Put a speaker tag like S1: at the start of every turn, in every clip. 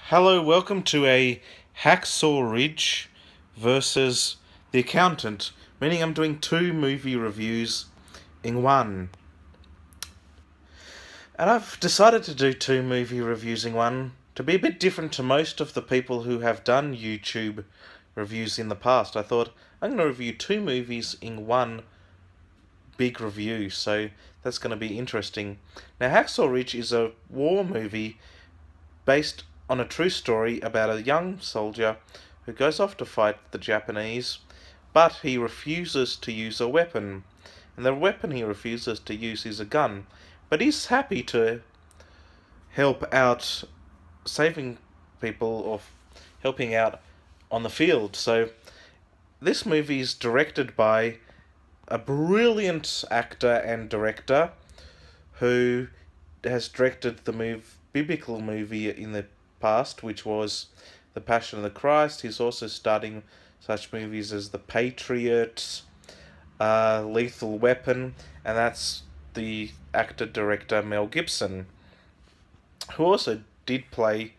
S1: Hello, welcome to a Hacksaw Ridge versus The Accountant, meaning I'm doing two movie reviews in one. And I've decided to do two movie reviews in one to be a bit different to most of the people who have done YouTube reviews in the past. I thought I'm going to review two movies in one big review, so that's going to be interesting. Now, Hacksaw Ridge is a war movie based on a true story about a young soldier who goes off to fight the Japanese, but he refuses to use a weapon. And the weapon he refuses to use is a gun. But he's happy to help out saving people or helping out on the field. So this movie is directed by a brilliant actor and director who has directed the biblical movie in the past, which was The Passion of the Christ. He's also starring such movies as The Patriot, Lethal Weapon, and that's the actor-director Mel Gibson, who also did play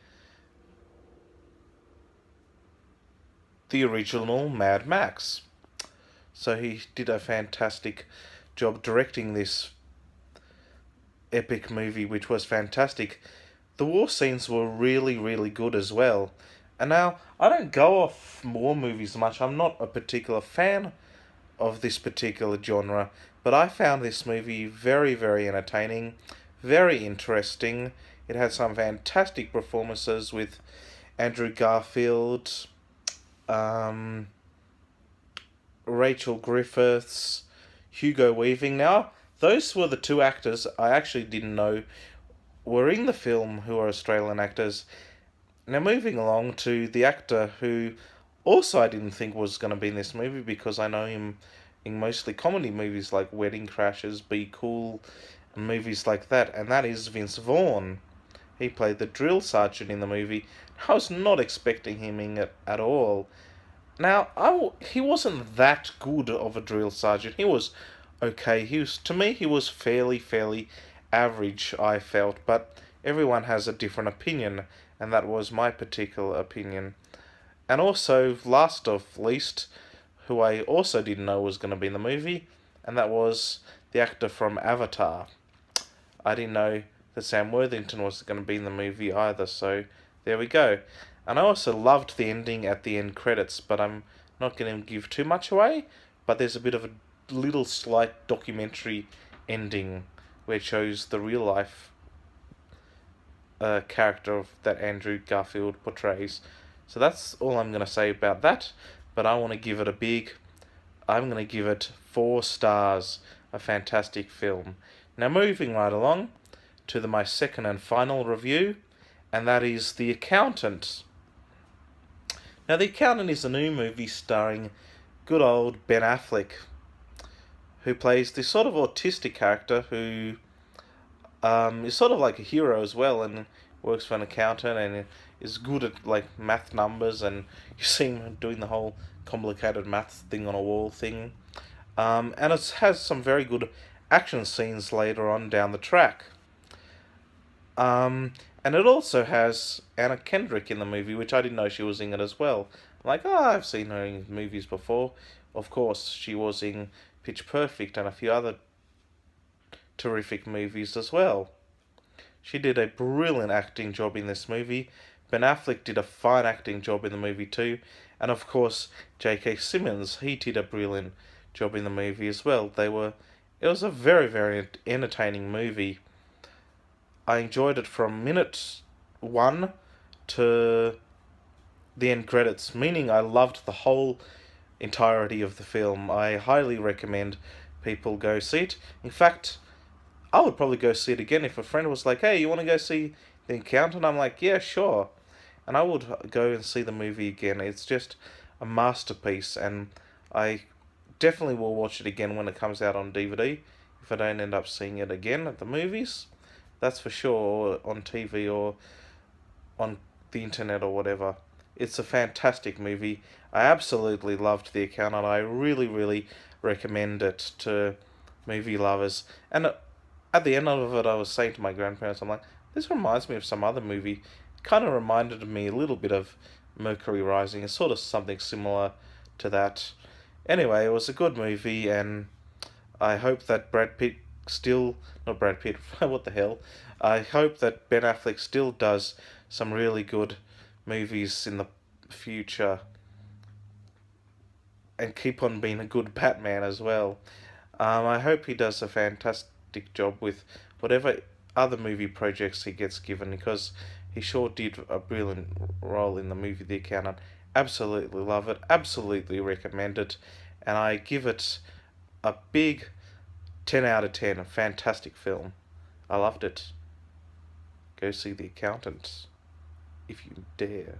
S1: the original Mad Max. So he did a fantastic job directing this epic movie, which was fantastic. The war scenes were really, really good as well. And now, I don't go off war movies much. I'm not a particular fan of this particular genre, but I found this movie very, very entertaining, very interesting. It had some fantastic performances with Andrew Garfield, Rachel Griffiths, Hugo Weaving. Now, those were the two actors I actually didn't know were in the film who are Australian actors. Now, moving along to the actor who also I didn't think was going to be in this movie, because I know him in mostly comedy movies like Wedding Crashers, Be Cool, and movies like that, and that is Vince Vaughn. He played the drill sergeant in the movie. I was not expecting him in it at all. Now, he wasn't that good of a drill sergeant. He was okay. To me, he was fairly average, I felt, but everyone has a different opinion, and that was my particular opinion. And also, last of least, who I also didn't know was going to be in the movie, and that was the actor from Avatar. I didn't know that Sam Worthington was going to be in the movie either, so there we go. And I also loved the ending at the end credits, but I'm not going to give too much away, but there's a bit of a little slight documentary ending where it shows the real life character that Andrew Garfield portrays. So that's all I'm going to say about that, but I'm going to give it 4 stars, a fantastic film. Now, moving right along to my second and final review, and that is The Accountant. Now, The Accountant is a new movie starring good old Ben Affleck, who plays this sort of autistic character who is sort of like a hero as well, and works for an accountant and is good at like math numbers, and you see him doing the whole complicated math thing on a wall thing. And it has some very good action scenes later on down the track. And it also has Anna Kendrick in the movie, which I didn't know she was in it as well. I'm like, oh, I've seen her in movies before. Of course, she was in Pitch Perfect and a few other terrific movies as well. She did a brilliant acting job in this movie. Ben Affleck did a fine acting job in the movie too. And of course, J.K. Simmons, he did a brilliant job in the movie as well. It was a very, very entertaining movie. I enjoyed it from minute 1 to the end credits, meaning I loved the whole entirety of the film. I highly recommend people go see it. In fact, I would probably go see it again if a friend was like, hey, you want to go see The Accountant? I'm like, yeah, sure. And I would go and see the movie again. It's just a masterpiece, and I definitely will watch it again when it comes out on DVD, if I don't end up seeing it again at the movies. That's for sure, or on TV or on the internet or whatever. It's a fantastic movie. I absolutely loved The Accountant. I really recommend it to movie lovers. And at the end of it, I was saying to my grandparents, I'm like, this reminds me of some other movie. kind of reminded me a little bit of Mercury Rising. It's sort of something similar to that. Anyway, it was a good movie, and I hope that Brad Pitt still, not Brad Pitt, what the hell? I hope that Ben Affleck still does some really good movies in the future and keep on being a good Batman as well. I hope he does a fantastic job with whatever other movie projects he gets given, because he sure did a brilliant role in the movie The Accountant. Absolutely love it, absolutely recommend it, and I give it a big 10 out of 10. A fantastic film. I loved it. Go see The Accountant if you dare.